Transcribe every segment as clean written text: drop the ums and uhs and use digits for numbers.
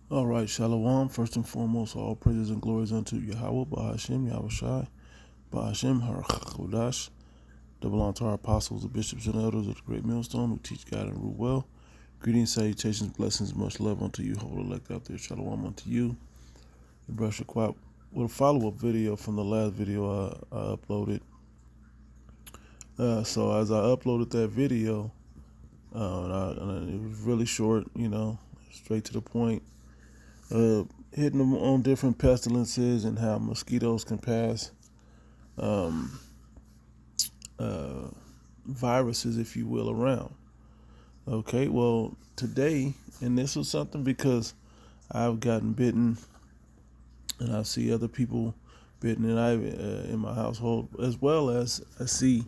All right, Shalom. First and foremost, all praises and glories unto Yahweh, Bahashem, Yahushai, Bahashem, Harachodash. That belong to our apostles, the bishops, and elders of the great millstone who teach God and rule well. Greetings, salutations, blessings, much love unto you, whole elect out there. Shalom unto you. The brush required with a follow-up video from the last video I uploaded. So as I uploaded that video, and it was really short, straight to the point. Hitting them on different pestilences and how mosquitoes can pass um, uh, viruses, if you will, around. Okay, well, today, and this was something because I've gotten bitten and I see other people bitten and in my household, as well as I see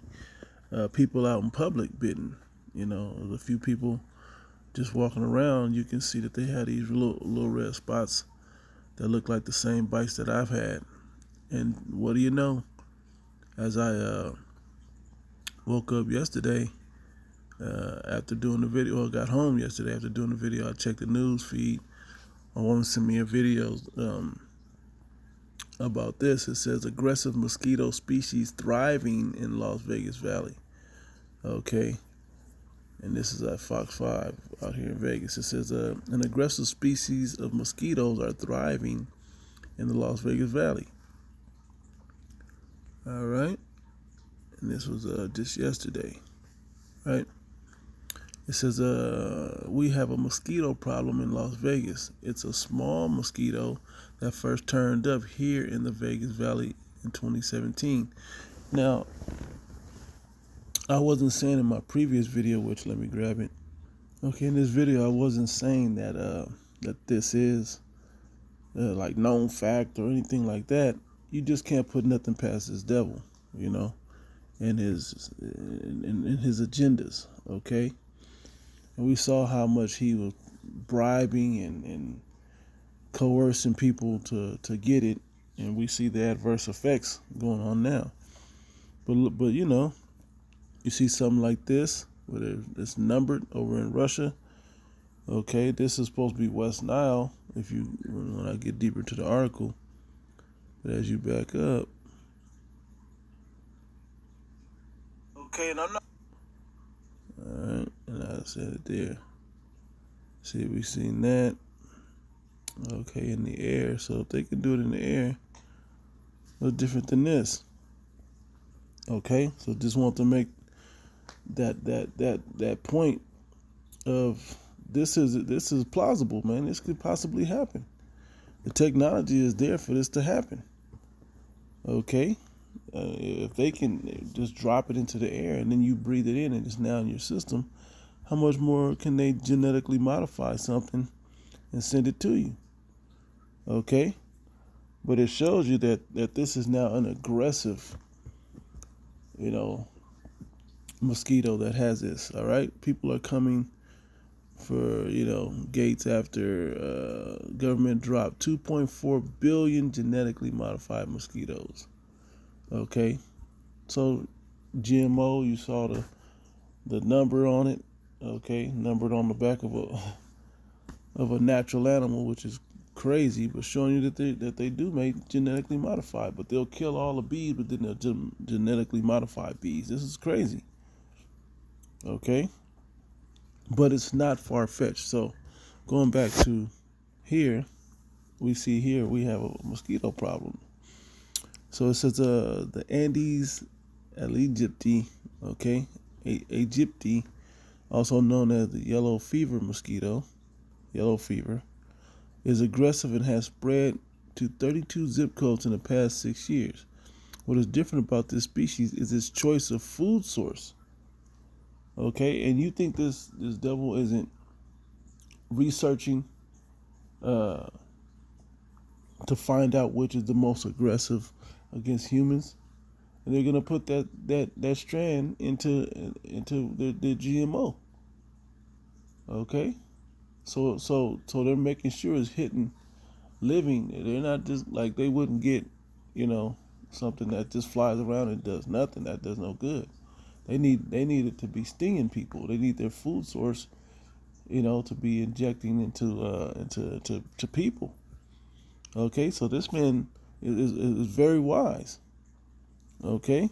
people out in public bitten. There's a few people just walking around. You can see that they had these little red spots that look like the same bites that I've had. And what do you know? As I woke up yesterday after doing the video, or got home yesterday after doing the video, I checked the news feed. I want to send me a video about this. It says aggressive mosquito species thriving in Las Vegas Valley. Okay. And this is at Fox 5 out here in Vegas. It says an aggressive species of mosquitoes are thriving in the Las Vegas Valley. All right. And this was just yesterday. Right. It says, we have a mosquito problem in Las Vegas. It's a small mosquito that first turned up here in the Vegas Valley in 2017. Now, I wasn't saying in my previous video, which let me grab it. Okay, in this video, I wasn't saying that that this is like known fact or anything like that. You just can't put nothing past this devil, and his agendas. Okay. And we saw how much he was bribing and coercing people to get it, and we see the adverse effects going on now. But you see something like this, where it's numbered over in Russia. Okay, this is supposed to be West Nile. When I get deeper to the article, but as you back up, okay, and I'm not. All right, and I said it there. See, we seen that. Okay, in the air. So if they can do it in the air, what's different than this? Okay, so just want to make that point of this is plausible, man. This could possibly happen. The technology is there for this to happen. Okay, if they can just drop it into the air and then you breathe it in and it's now in your system, how much more can they genetically modify something and send it to you? Okay, but it shows you that this is now an aggressive, mosquito that has this. All right, people are coming for Gates after government dropped 2.4 billion genetically modified mosquitoes. Okay, so GMO, you saw the number on it. Okay, numbered on the back of a natural animal, which is crazy, but showing you that they do make genetically modified, but they'll kill all the bees, but then they'll genetically modify bees. This is crazy. Okay, but it's not far-fetched. So going back to here, we have a mosquito problem. So it says the Andes aegypti, okay, aegypti, also known as the yellow fever mosquito, yellow fever, is aggressive and has spread to 32 zip codes in the past 6 years. What is different about this species is its choice of food source. Okay, and you think this devil isn't researching to find out which is the most aggressive against humans, and they're gonna put that strand into the GMO. Okay, so they're making sure it's hitting living. They're not just like they wouldn't get, something that just flies around and does nothing. That does no good. They need it to be stinging people. They need their food source to be injecting into people. Okay, so this man is very wise. Okay,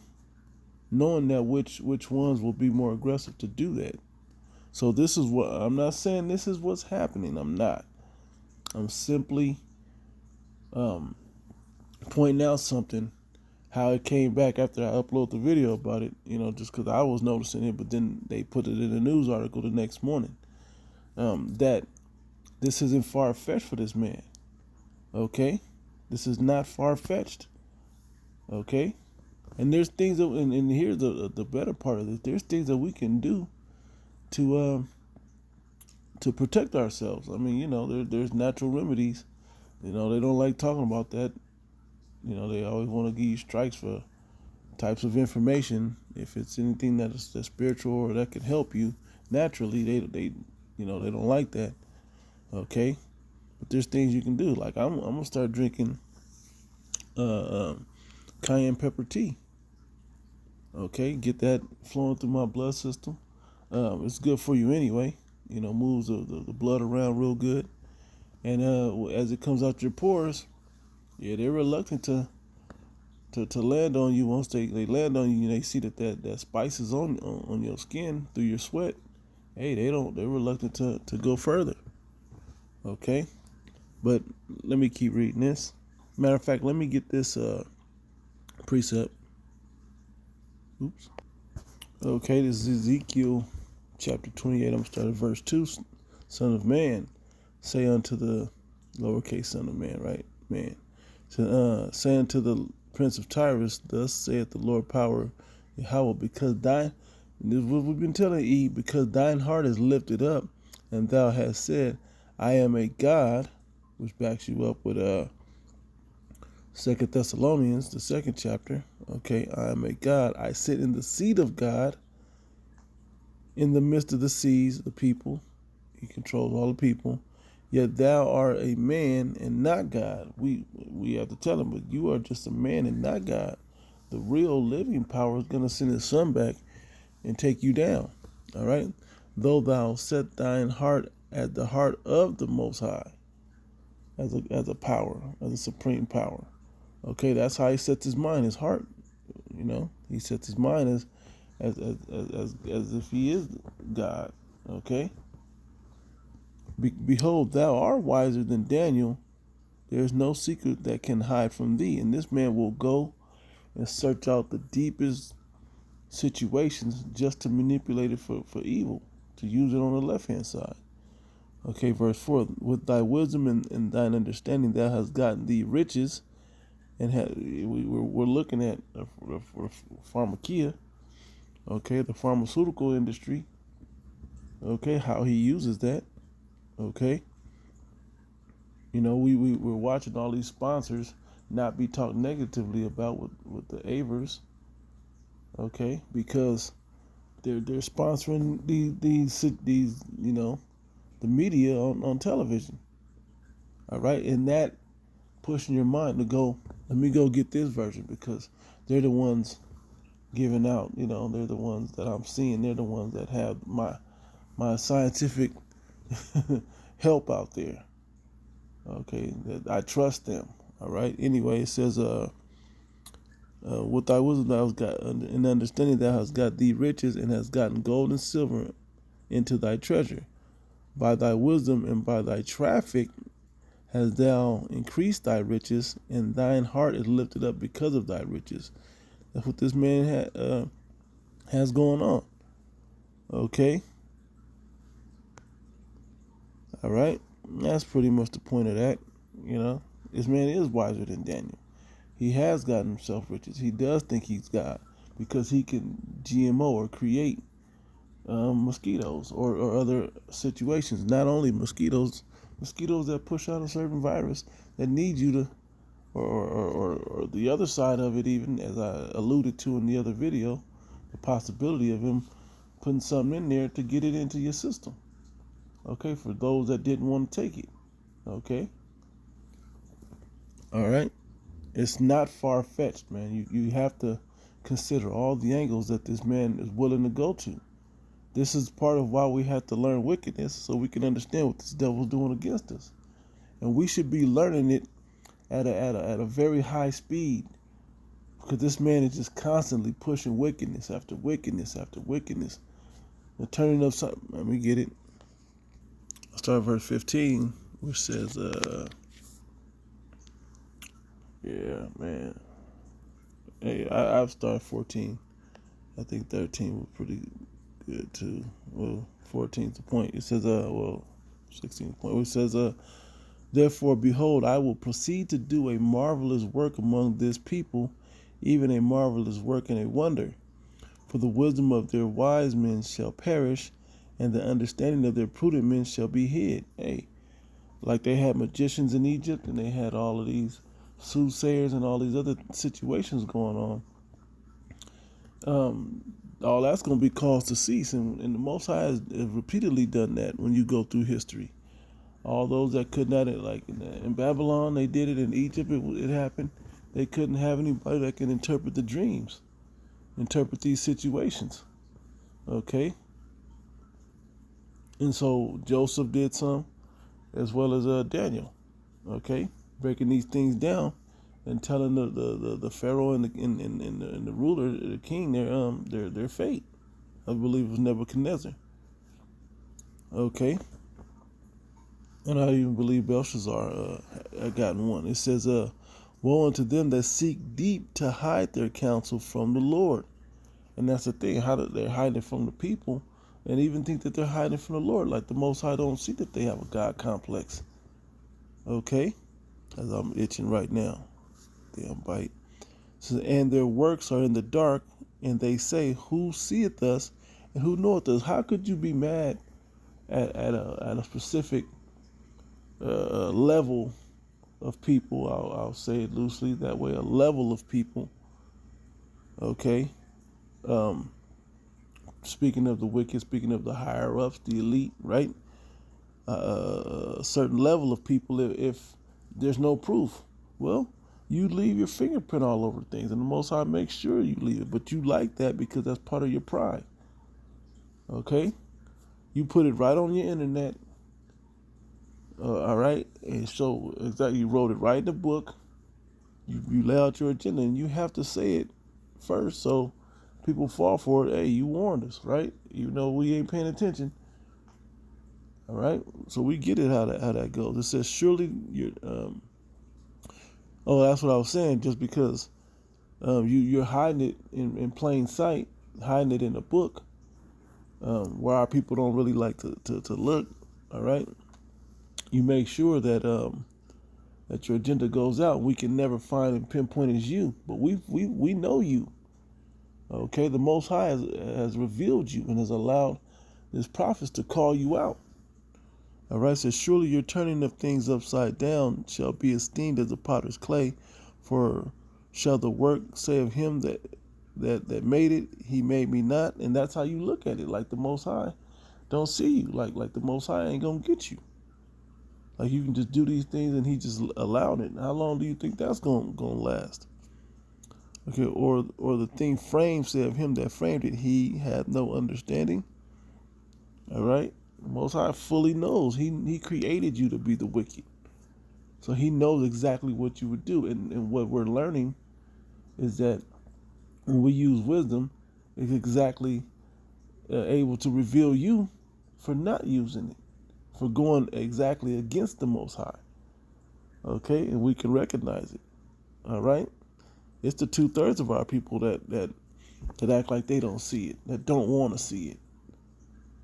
knowing that which ones will be more aggressive to do that. So this is what I'm not saying. This is what's happening. I'm not. I'm simply um, pointing out something. How it came back after I upload the video about it. Just because I was noticing it, but then they put it in a news article the next morning. That this isn't far fetched for this man. Okay, this is not far fetched. Okay, and there's things that, and here's the better part of this. There's things that we can do to protect ourselves. I mean, there's natural remedies. They don't like talking about that. They always want to give you strikes for types of information. If it's anything that's spiritual or that can help you naturally, they don't like that. Okay, but there's things you can do. Like I'm gonna start drinking cayenne pepper tea. Okay, get that flowing through my blood system. It's good for you anyway. Moves the blood around real good. And as it comes out your pores, yeah, they're reluctant to land on you. Once they land on you and they see that spice is on your skin through your sweat. Hey, they're reluctant to go further. Okay, but let me keep reading this. Matter of fact, let me get this precept. Oops. Okay, this is Ezekiel chapter 28. I'm starting verse 2. Son of man, say unto the lowercase son of man, right? Man. So, say unto the prince of Tyrus, thus saith the Lord power, Yahweh, because this is what we've been telling Eve, because thine heart is lifted up, and thou hast said, I am a God, which backs you up with 2 Thessalonians, the 2nd chapter. Okay, I am a God. I sit in the seat of God in the midst of the seas, the people. He controls all the people. Yet thou art a man and not God. We have to tell him, but you are just a man and not God. The real living power is going to send his son back and take you down. All right? Though thou set thine heart at the heart of the Most High, as a power, as a supreme power. Okay, that's how he sets his mind, his heart. He sets his mind as if he is God. Okay. Behold, thou art wiser than Daniel. There is no secret that can hide from thee. And this man will go and search out the deepest situations just to manipulate it for evil, to use it on the left-hand side. Okay, verse 4. With thy wisdom and thine understanding thou hast gotten thee riches. And we're looking at pharmakia, okay, the pharmaceutical industry, okay, how he uses that, okay. We're watching all these sponsors not be talked negatively about with the Avers, okay, because they're sponsoring these the media on television, all right, and that pushing your mind to go, let me go get this version because they're the ones giving out, they're the ones that I'm seeing, they're the ones that have my scientific help out there. Okay, that I trust them. All right. Anyway, it says, with thy wisdom thou hast got, in understanding thou hast got thee riches, and hast gotten gold and silver into thy treasure. By thy wisdom and by thy traffic hast thou increased thy riches, and thine heart is lifted up because of thy riches. That's what this man has going on. Okay. All right. That's pretty much the point of that. This man is wiser than Daniel. He has gotten himself riches. He does think he's God because he can GMO or create mosquitoes or other situations. Not only mosquitoes that push out a certain virus that need you to, or the other side of it, even as I alluded to in the other video, the possibility of him putting something in there to get it into your system. Okay, for those that didn't want to take it. Okay. All right. It's not far-fetched, man. You have to consider all the angles that this man is willing to go to. This is part of why we have to learn wickedness so we can understand what this devil's doing against us. And we should be learning it at a very high speed, because this man is just constantly pushing wickedness after wickedness after wickedness. And turning up something. Let me get it. I'll start verse 15, which says, yeah, man. Hey, I've started 14. I think 13 was pretty good too. Well, 14's the point. It says, 16th point. It says, therefore, behold, I will proceed to do a marvelous work among this people, even a marvelous work and a wonder. For the wisdom of their wise men shall perish, and the understanding of their prudent men shall be hid. Hey, like they had magicians in Egypt, and they had all of these soothsayers and all these other situations going on. All that's going to be caused to cease, and the Most High has repeatedly done that when you go through history. All those that could not, like in Babylon, they did it. In Egypt, it happened. They couldn't have anybody that can interpret the dreams, interpret these situations. Okay? And so Joseph did some, as well as Daniel. Okay? Breaking these things down and telling the Pharaoh and the ruler, the king, their fate. I believe it was Nebuchadnezzar. Okay? And I even believe Belshazzar had gotten one. It says, woe unto them that seek deep to hide their counsel from the Lord. And that's the thing, how they're hiding from the people and even think that they're hiding from the Lord. Like the Most High don't see that they have a God complex. Okay? As I'm itching right now. Damn bite. So, and their works are in the dark, and they say, who seeth us and who knoweth us? How could you be mad at a specific level of people? I'll say it loosely that way, a level of people. Okay? Speaking of the wicked, speaking of the higher ups, the elite, right? A certain level of people, if there's no proof, well, you leave your fingerprint all over things, and the Most High makes sure you leave it. But you like that because that's part of your pride. Okay? You put it right on your internet, all right? And so, exactly, you wrote it right in the book. You lay out your agenda, and you have to say it first, so people fall for it. Hey, you warned us, right? You know we ain't paying attention. All right, so we get it how that goes. It says, surely you're. Oh, that's what I was saying. Just because you're hiding it in plain sight, hiding it in a book, where our people don't really like to look. All right, you make sure that that your agenda goes out. We can never find and pinpoint as you, but we know you. Okay, the Most High has revealed you and has allowed his prophets to call you out. All right, so surely your turning of things upside down shall be esteemed as the potter's clay, for shall the work say of him that made it, he made me not. And that's how you look at it. Like the Most High don't see you. Like the Most High ain't gonna get you. Like you can just do these things and he just allowed it. How long do you think that's gonna last? Okay, or the thing framed said of him that framed it, he had no understanding. All right. The Most High fully knows. He created you to be the wicked. So he knows exactly what you would do. And what we're learning is that when we use wisdom, it's exactly able to reveal you for not using it, for going exactly against the Most High. Okay? And we can recognize it. All right? It's the 2/3 of our people that act like they don't see it, that don't want to see it,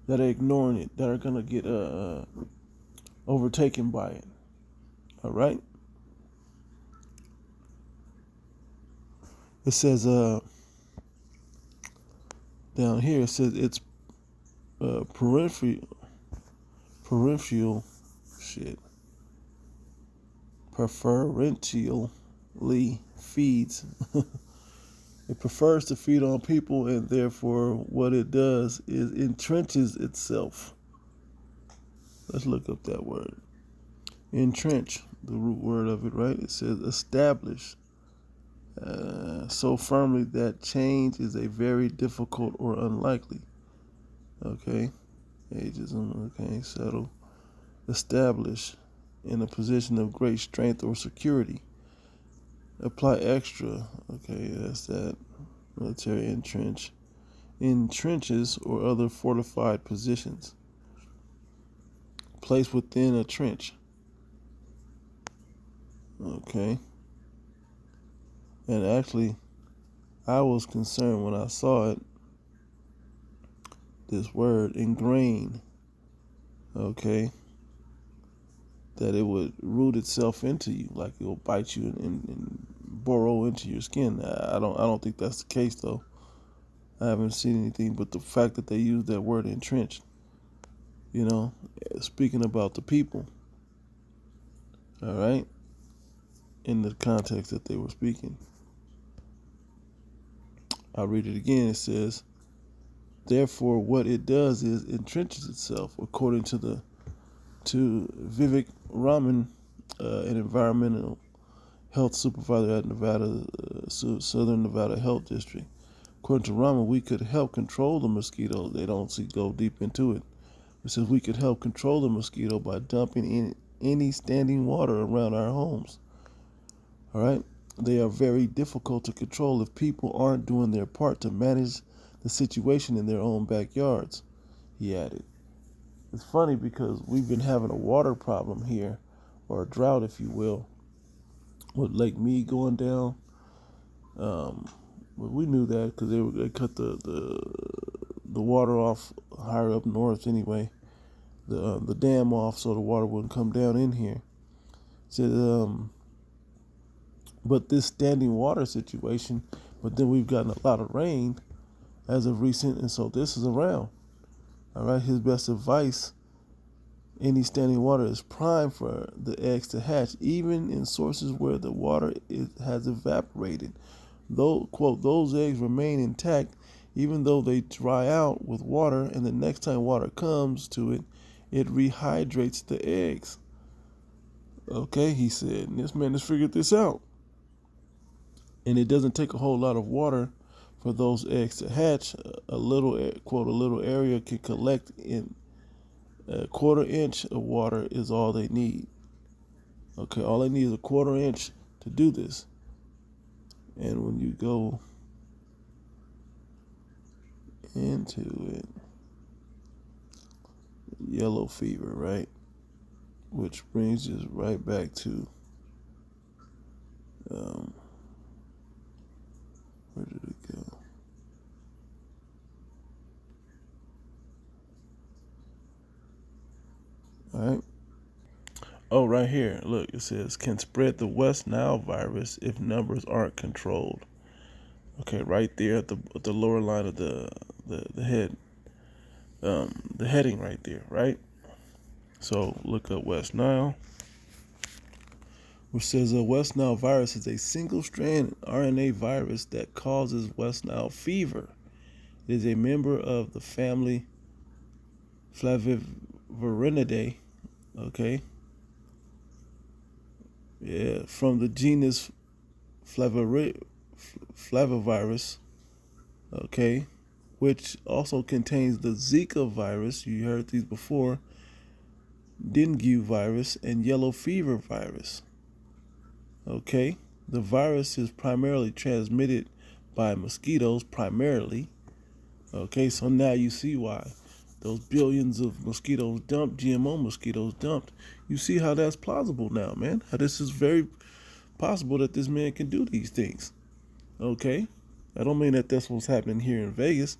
that are ignoring it, that are going to get overtaken by it. All right? It says down here, it says it's peripheral shit. Preferentially feeds. It prefers to feed on people, and therefore what it does is entrenches itself. Let's look up that word. Entrench, the root word of it, right? It says establish so firmly that change is a very difficult or unlikely. Okay. Ageism. Okay. Settle. Establish in a position of great strength or security. Apply extra. Okay, that's that. Military entrench. In trenches or other fortified positions. Placed within a trench. Okay. And actually, I was concerned when I saw it, this word, ingrain. Okay. That it would root itself into you, like it will bite you and burrow into your skin. I don't think that's the case though. I haven't seen anything, but the fact that they use that word entrenched, you know, speaking about the people, all right, in the context that they were speaking. I'll read it again. It says, therefore, what it does is entrenches itself, according to Vivek Raman, an environmental health supervisor at Nevada, Southern Nevada Health District. According to Raman, we could help control the mosquito. They don't go deep into it. It says we could help control the mosquito by dumping in any standing water around our homes. All right? They are very difficult to control if people aren't doing their part to manage the situation in their own backyards, he added. It's funny because we've been having a water problem here, or a drought, if you will, with Lake Mead going down. But we knew that because they cut the water off higher up north anyway, the dam off so the water wouldn't come down in here. Said, but this standing water situation, but then we've gotten a lot of rain as of recent, and so this is around. All right, his best advice: any standing water is prime for the eggs to hatch, even in sources where the water has evaporated. Though, quote, those eggs remain intact even though they dry out with water, and the next time water comes to it, it rehydrates the eggs. Okay, he said, and this man has figured this out. And it doesn't take a whole lot of water for those eggs to hatch. A little, quote, a little area can collect in a quarter inch of water is all they need. Okay, all they need is a quarter inch to do this. And when you go into it, yellow fever, right? Which brings us right back to where did it go? All right. Oh, right here. Look, it says can spread the West Nile virus if numbers aren't controlled. Okay, right there at the lower line of the head, the heading right there, right? So look up West Nile, which says a West Nile virus is a single-strand RNA virus that causes West Nile fever. It is a member of the family Flavivirinidae. Okay. Yeah, from the genus Flavivirus. Okay, which also contains the Zika virus. You heard these before. Dengue virus and yellow fever virus. Okay, the virus is primarily transmitted by mosquitoes, primarily. Okay, so now you see why those billions of mosquitoes dumped, GMO mosquitoes dumped. You see how that's plausible now, man. How this is very possible that this man can do these things. Okay, I don't mean that that's what's happening here in Vegas.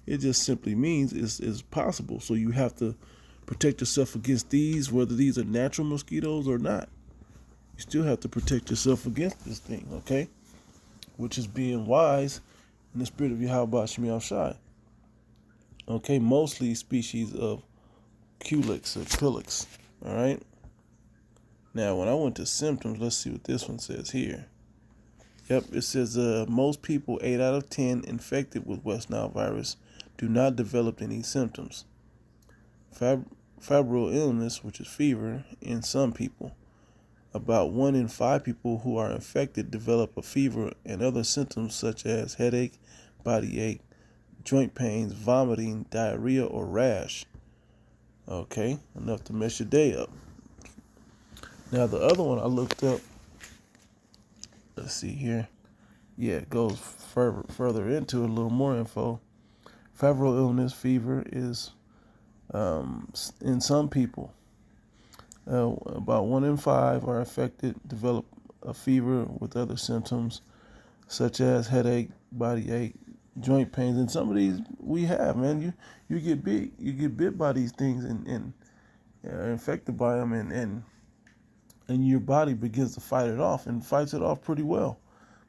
It just simply means it's possible. So you have to protect yourself against these, whether these are natural mosquitoes or not. You still have to protect yourself against this thing, okay? Which is being wise in the spirit of Yahweh Shemi Shai. Okay, mostly species of Culex or Culex, all right? Now, when I went to symptoms, let's see what this one says here. Yep, it says most people, 8 out of 10 infected with West Nile virus, do not develop any symptoms. Febrile illness, which is fever, in some people. About 1 in 5 people who are infected develop a fever and other symptoms such as headache, body ache, joint pains, vomiting, diarrhea, or rash. Okay, enough to mess your day up. Now the other one I looked up, let's see here. Yeah, it goes further into it, a little more info. Febrile illness, fever, is in some people, about 1 in 5 are affected, develop a fever with other symptoms such as headache, body ache, joint pains, and some of these we have, man. You get bit by these things and are infected by them, and your body begins to fight it off and fights it off pretty well.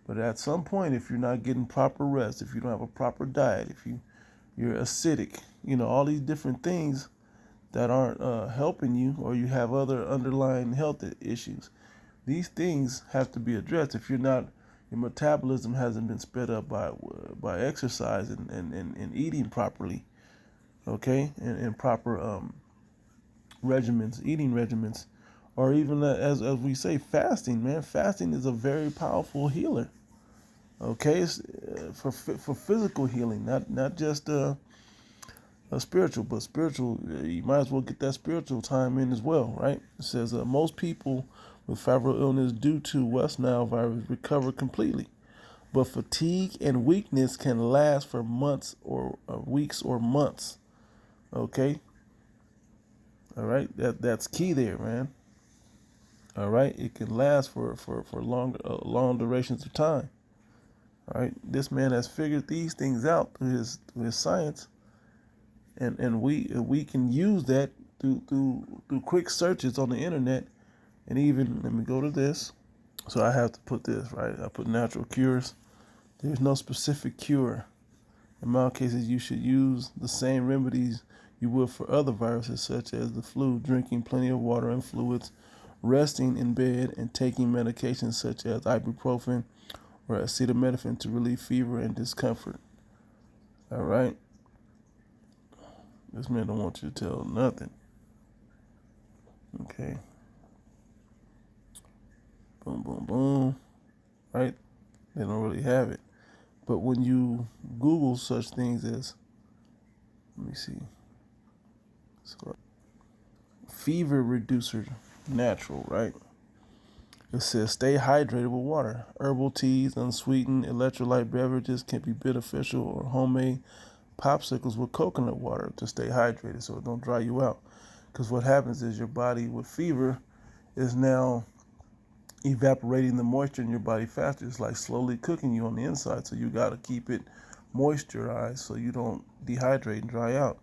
But at some point, if you're not getting proper rest, if you don't have a proper diet, if you're acidic, all these different things that aren't helping you, or you have other underlying health issues, these things have to be addressed. If your metabolism hasn't been sped up by exercise and eating properly, okay, and proper eating regimens, or even as we say, fasting. Man, fasting is a very powerful healer. Okay, it's for physical healing, not just spiritual, but spiritual. You might as well get that spiritual time in as well, right? It says most people with febrile illness due to West Nile virus recover completely, but fatigue and weakness can last for months or weeks or months. Okay, all right, that's key there, man. All right, it can last for long durations of time. All right, this man has figured these things out through his science, and we can use that through quick searches on the internet, and even let me go to this. So I have to put this right. I put natural cures. There's no specific cure. In my cases, you should use the same remedies you would for other viruses, such as the flu: drinking plenty of water and fluids, resting in bed, and taking medications such as ibuprofen or acetaminophen to relieve fever and discomfort. All right. This man don't want you to tell nothing. Okay. Boom, boom, boom. Right? They don't really have it. But when you Google such things as, let me see, so fever reducer natural, right? It says stay hydrated with water. Herbal teas, unsweetened electrolyte beverages can be beneficial, or homemade popsicles with coconut water to stay hydrated so it don't dry you out. Because what happens is your body with fever is now evaporating the moisture in your body faster. It's like slowly cooking you on the inside, so you got to keep it moisturized so you don't dehydrate and dry out.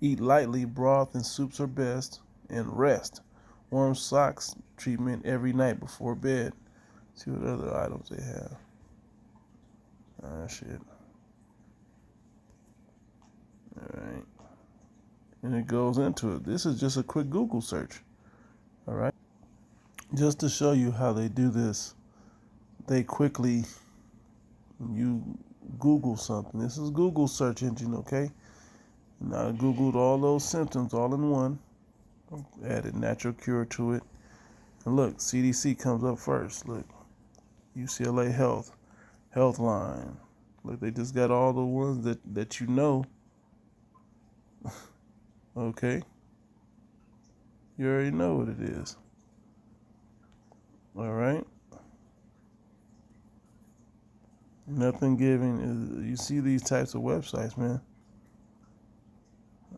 Eat lightly, broth and soups are best, and rest. Warm socks treatment every night before bed. See what other items they have. Shit. Alright. And it goes into it. This is just a quick Google search. Alright. Just to show you how they do this, they quickly, when you Google something, this is Google search engine, okay? And I Googled all those symptoms all in one, added natural cure to it. And look, CDC comes up first. Look, UCLA Health, Healthline. Look, they just got all the ones that you know. Okay? You already know what it is. All right? Nothing giving is, you see these types of websites, man.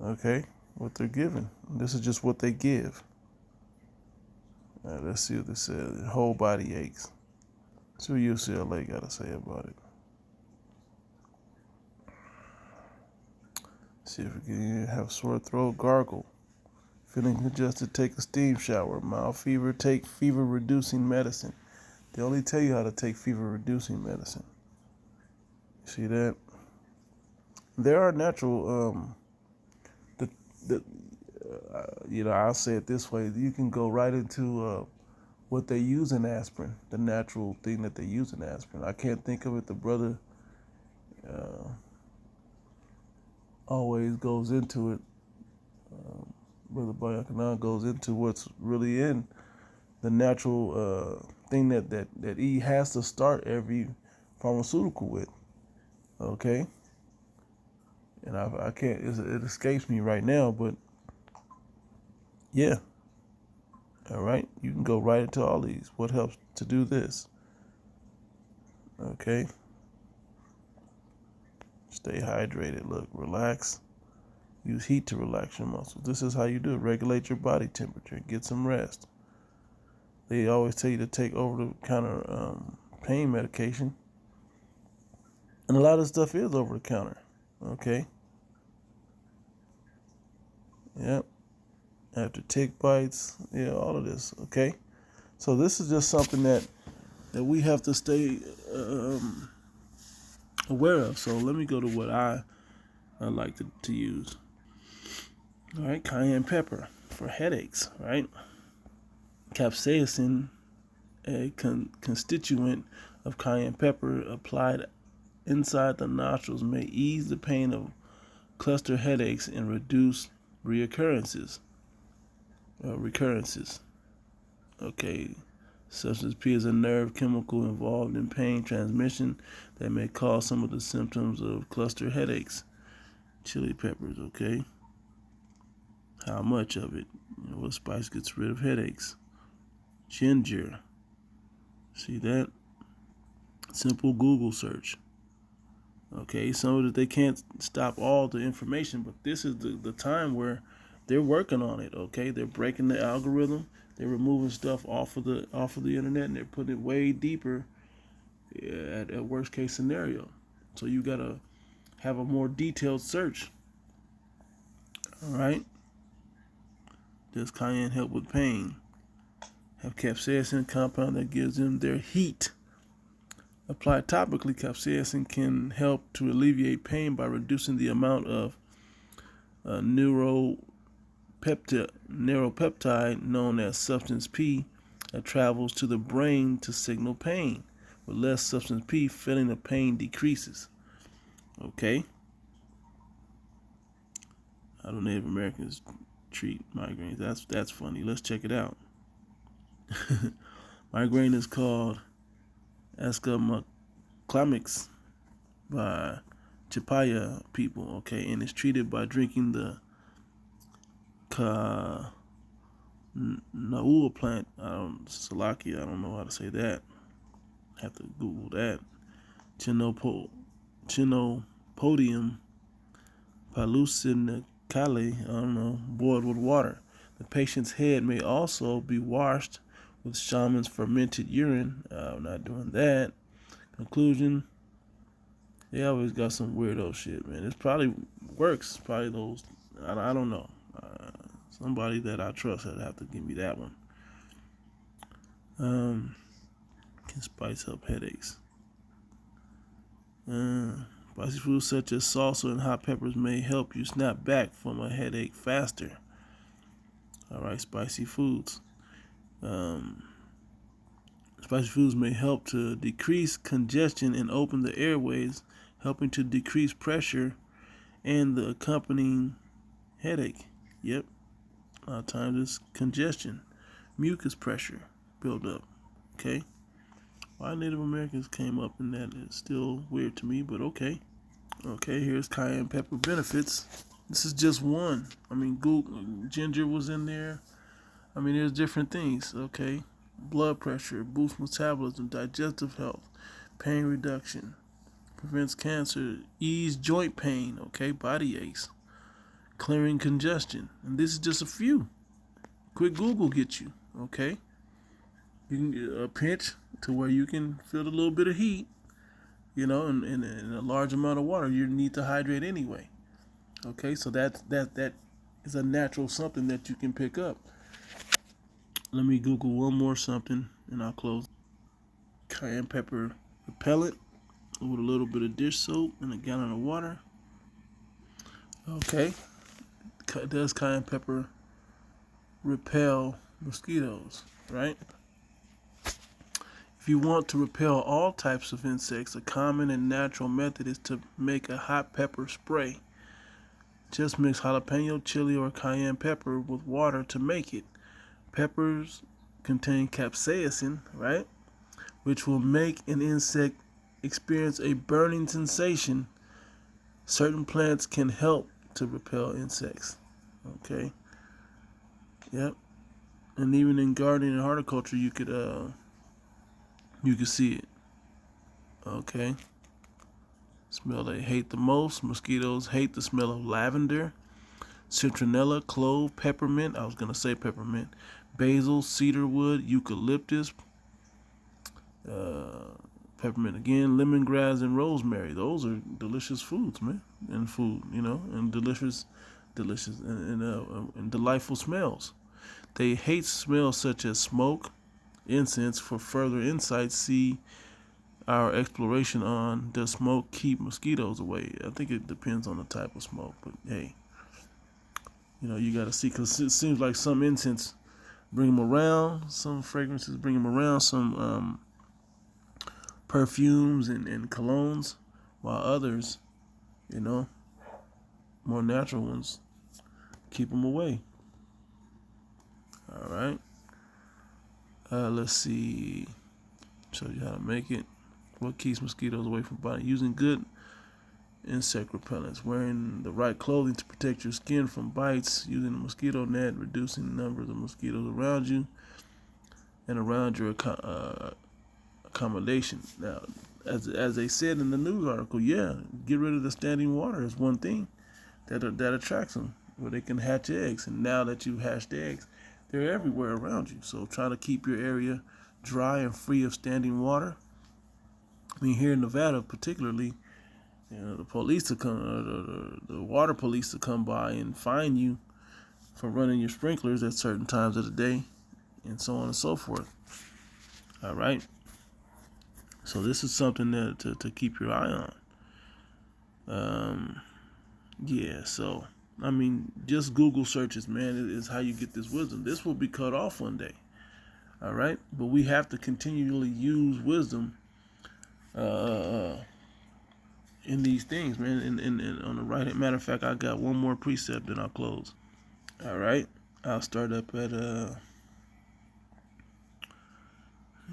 Okay? What they're giving. This is just what they give. Let's see what this says. Whole body aches. See what UCLA got to say about it. See if we can have sore throat, gargle. Feeling congested, take a steam shower. Mild fever, take fever reducing medicine. They only tell you how to take fever reducing medicine. See that? There are natural, I'll say it this way. You can go right into what they use in aspirin, the natural thing that they use in aspirin. I can't think of it. The brother always goes into it. Brother Bayakanan goes into what's really in the natural thing that he has to start every pharmaceutical with. Okay? and I can't. It escapes me right now, but yeah. All right, you can go right into all these. What helps to do this? Okay, stay hydrated. Look, relax. Use heat to relax your muscles. This is how you do it. Regulate your body temperature. Get some rest. They always tell you to take over-the-counter pain medication, and a lot of stuff is over-the-counter. Okay. Yep. After tick bites, yeah, all of this. Okay. So this is just something that we have to stay aware of. So let me go to what I like to use. All right, cayenne pepper for headaches. Right, capsaicin, a constituent of cayenne pepper applied inside the nostrils, may ease the pain of cluster headaches and reduce recurrences. Okay, substance P is a nerve chemical involved in pain transmission that may cause some of the symptoms of cluster headaches. Chili peppers, okay. How much of it? What spice gets rid of headaches? Ginger. See that? Simple Google search. Okay, some of it they can't stop all the information, but this is the time where they're working on it. Okay, they're breaking the algorithm. They're removing stuff off of the internet, and they're putting it way deeper at worst case scenario. So you gotta have a more detailed search. All right. Does cayenne help with pain? Have capsaicin compound that gives them their heat. Applied topically, capsaicin can help to alleviate pain by reducing the amount of neuropeptide known as substance P that travels to the brain to signal pain. With less substance P, feeling of pain decreases. Okay. How do Native Americans treat migraines? That's funny. Let's check it out. Migraine is called escamaclamics by Chipaya people, okay, and it's treated by drinking the Naua plant. Salaki, I don't know how to say that. Have to Google that. Chenopodium palucinicale, I don't know, boiled with water. The patient's head may also be washed with shaman's fermented urine. I'm not doing that. Conclusion: they always got some weirdo shit, man. It probably works. Probably those. I don't know. Somebody that I trust would have to give me that one. Can spice up headaches. Spicy foods such as salsa and hot peppers may help you snap back from a headache faster. All right, spicy foods. Spicy foods may help to decrease congestion and open the airways, helping to decrease pressure and the accompanying headache. Yep. A lot of times it's congestion, mucus pressure build up. Okay. Why Native Americans came up in that is still weird to me, but okay. Okay, here's cayenne pepper benefits. This is just one. I mean, ginger was in there. I mean, there's different things. Okay. Blood pressure, boosts metabolism, digestive health, pain reduction, prevents cancer, ease joint pain, okay, body aches, clearing congestion. And this is just a few. Quick Google gets you, okay? You can get a pinch to where you can feel a little bit of heat, you know, and a large amount of water. You need to hydrate anyway. Okay, so that is a natural something that you can pick up. Let me Google one more something and I'll close. Cayenne pepper repellent with a little bit of dish soap and a gallon of water. Okay. Does cayenne pepper repel mosquitoes, right? If you want to repel all types of insects, a common and natural method is to make a hot pepper spray. Just mix jalapeno, chili, or cayenne pepper with water to make it. Peppers contain capsaicin, right, which will make an insect experience a burning sensation Certain plants can help to repel insects. Okay. Yep. And even in gardening and horticulture, you could see it. Okay. Smell they hate the most. Mosquitoes hate the smell of lavender, citronella, clove, peppermint. I was gonna say peppermint, basil, cedarwood, eucalyptus, uh, peppermint again, lemongrass, and rosemary. Those are delicious foods, man, and food, and delicious and delightful smells. They hate smells such as smoke, incense. For further insight, see our exploration on does smoke keep mosquitoes away. I think it depends on the type of smoke, but hey, you got to see because it seems like some incense bring them around, some fragrances bring them around, some perfumes and colognes, while others, you know, more natural ones keep them away. All right. Let's see. Show you how to make it. What keeps mosquitoes away from biting? Using good insect repellents. Wearing the right clothing to protect your skin from bites. Using a mosquito net. Reducing the number of mosquitoes around you and around your accommodation. Now, as they said in the news article, yeah, get rid of the standing water is one thing that attracts them, where they can hatch eggs. And now that you've hatched eggs, they're everywhere around you. So try to keep your area dry and free of standing water. I mean, here in Nevada, particularly, the police to come, the water police to come by and fine you for running your sprinklers at certain times of the day, and so on and so forth. All right. So this is something to keep your eye on. Yeah. So I mean, just Google searches, man, is how you get this wisdom. This will be cut off one day. All right. But we have to continually use wisdom in these things, man. And on the right hand, matter of fact, I got one more precept, then I'll close. All right, I'll start up at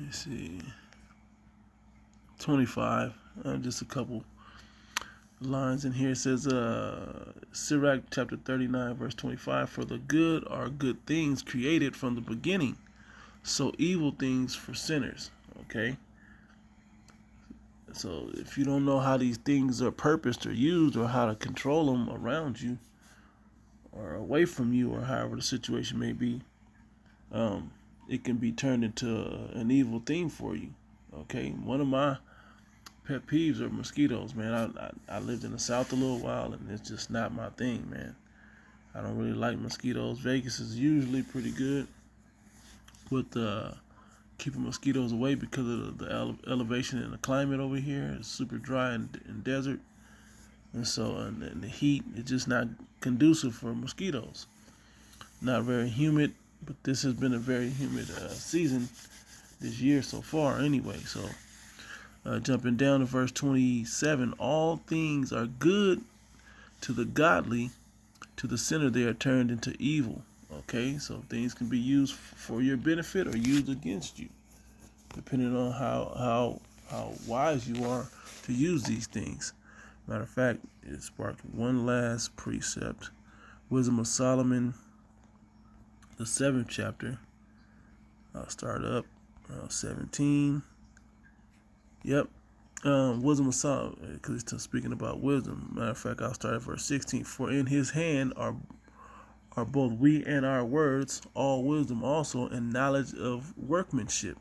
let's see, 25. Just a couple lines in here. It says, Sirach chapter 39, verse 25. For the good are good things created from the beginning, so evil things for sinners. Okay. So if you don't know how these things are purposed or used, or how to control them around you or away from you, or however the situation may be, it can be turned into an evil thing for you. Okay, one of my pet peeves are mosquitoes, man. I lived in the South a little while, and it's just not my thing, man. I don't really like mosquitoes. Vegas is usually pretty good with keeping mosquitoes away because of the elevation in the climate over here. It's super dry and desert, and so and the heat is just not conducive for mosquitoes. Not very humid, but this has been a very humid season this year so far anyway. So jumping down to verse 27, all things are good to the godly, to the sinner they are turned into evil. Okay, so things can be used for your benefit or used against you, depending on how wise you are to use these things. Matter of fact, it sparked one last precept. Wisdom of Solomon, the 7th chapter. I'll start up 17. Yep. Wisdom of Solomon, because it's speaking about wisdom. Matter of fact, I'll start at verse 16. For in his hand are both we and our words, all wisdom also, and knowledge of workmanship.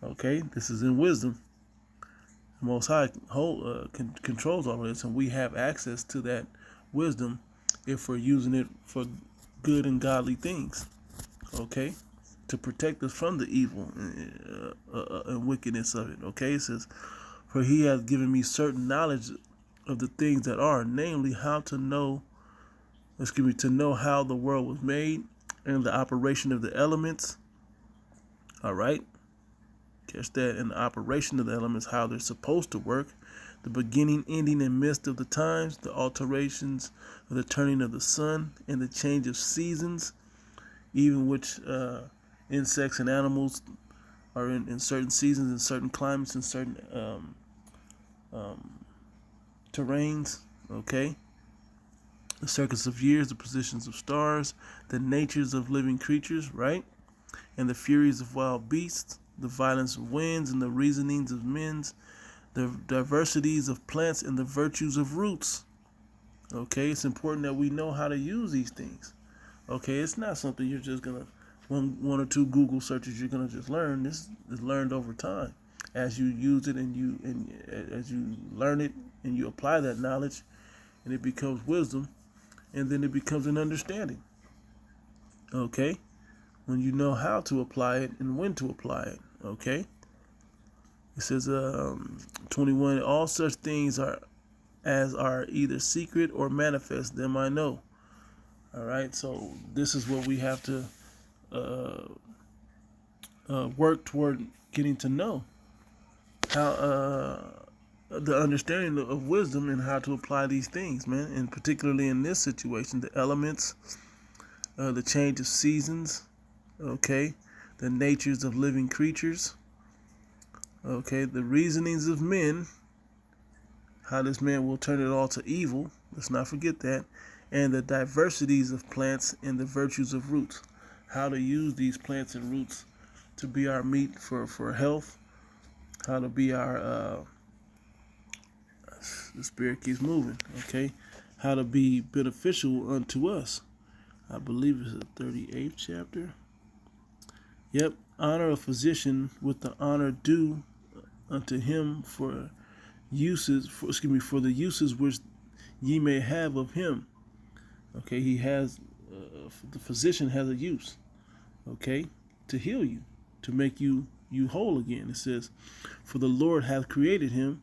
Okay, this is in wisdom. The Most High controls all of this, and we have access to that wisdom if we're using it for good and godly things. Okay, to protect us from the evil and wickedness of it. Okay, it says, for he has given me certain knowledge of the things that are, namely to know how the world was made and the operation of the elements. All right, catch that. In the operation of the elements, how they're supposed to work, the beginning, ending, and midst of the times, the alterations of the turning of the sun and the change of seasons, even which insects and animals are in certain seasons, in certain climates, in certain terrains. Okay? The circuits of years, the positions of stars, the natures of living creatures, right? And the furies of wild beasts, the violence of winds, and the reasonings of men, the diversities of plants, and the virtues of roots. Okay, it's important that we know how to use these things. Okay, it's not something you're just gonna one or two Google searches you're gonna just learn. This is learned over time as you use it and as you learn it and you apply that knowledge, and it becomes wisdom, and then it becomes an understanding. Okay, when you know how to apply it and when to apply it. Okay, it says 21. All such things are either secret or manifest, them I know. All right, so this is what we have to uh, work toward getting to know how the understanding of wisdom and how to apply these things, man. And particularly in this situation, the elements, the change of seasons, okay, the natures of living creatures, okay, the reasonings of men, how this man will turn it all to evil. Let's not forget that. And the diversities of plants and the virtues of roots. How to use these plants and roots to be our meat for health. How to be our, the spirit keeps moving, okay? How to be beneficial unto us. I believe it's the 38th chapter. Yep. Honor a physician with the honor due unto him for for the uses which ye may have of him. Okay, he has, the physician has a use, okay, to heal you, to make you whole again. It says, for the Lord hath created him,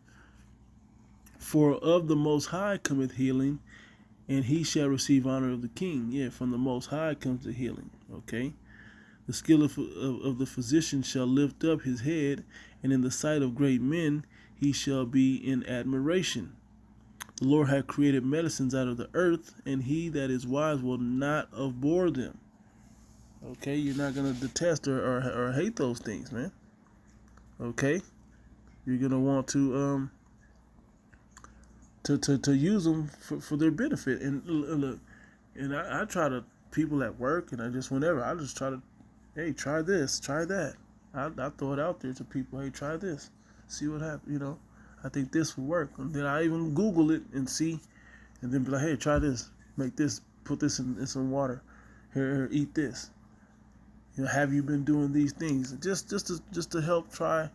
for of the Most High cometh healing, and he shall receive honor of the king. Yeah, from the Most High comes the healing, okay. The skill of the physician shall lift up his head, and in the sight of great men he shall be in admiration. The Lord hath created medicines out of the earth, and he that is wise will not abhor them. Okay, you're not going to detest or hate those things, man. Okay, you're going to want to use them for their benefit. And look, and I try to, people at work, and I just whenever, I just try to, hey, try this, try that. I throw it out there to people, hey, try this, see what happens, you know. I think this will work. And then I even Google it and see, and then be like, hey, try this, make this, put this in some water, here, eat this. You know, have you been doing these things? Just to help try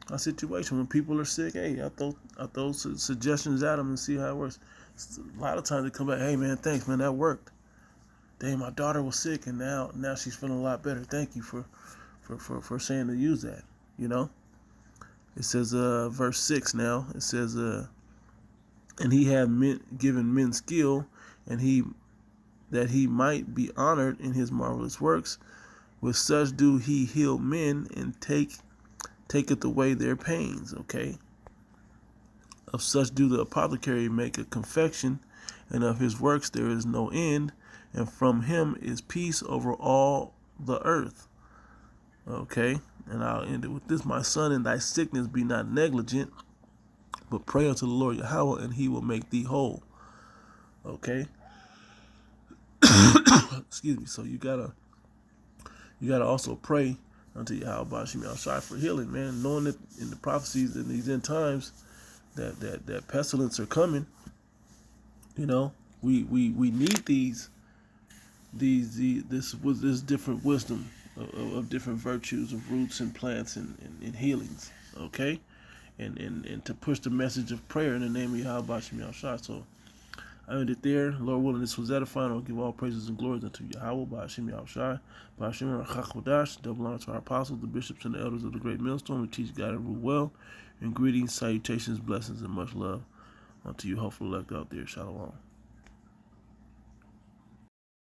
a situation when people are sick. Hey, I throw suggestions at them and see how it works. A lot of times they come back, hey man, thanks man, that worked. Dang, my daughter was sick and now she's feeling a lot better. Thank you for saying to use that. You know. It says verse 6 now. It says and he had given men skill, and that he might be honored in his marvelous works. With such do he heal men and taketh away their pains. Okay. Of such do the apothecary make a confection, and of his works there is no end, and from him is peace over all the earth. Okay. And I'll end it with this. My son, in thy sickness be not negligent, but pray unto the Lord Yahweh, and he will make thee whole. Okay. Excuse me. So you gotta also pray unto Yahweh Bashim Yahshai for healing, man. Knowing that in the prophecies in these end times that pestilence are coming. You know, we need this different wisdom of different virtues of roots and plants and healings. Okay. And to push the message of prayer in the name of Yahweh Bashim Yahshai. So I end it there. Lord willing, this was edifying. I'll give all praises and glories unto Yahweh, Ba'ashim Yahushai, Ba'ashim Rachakodash, double honor to our apostles, the bishops, and the elders of the great millstone who teach God and rule well. And greetings, salutations, blessings, and much love unto you, hopeful elect out there. Shalom.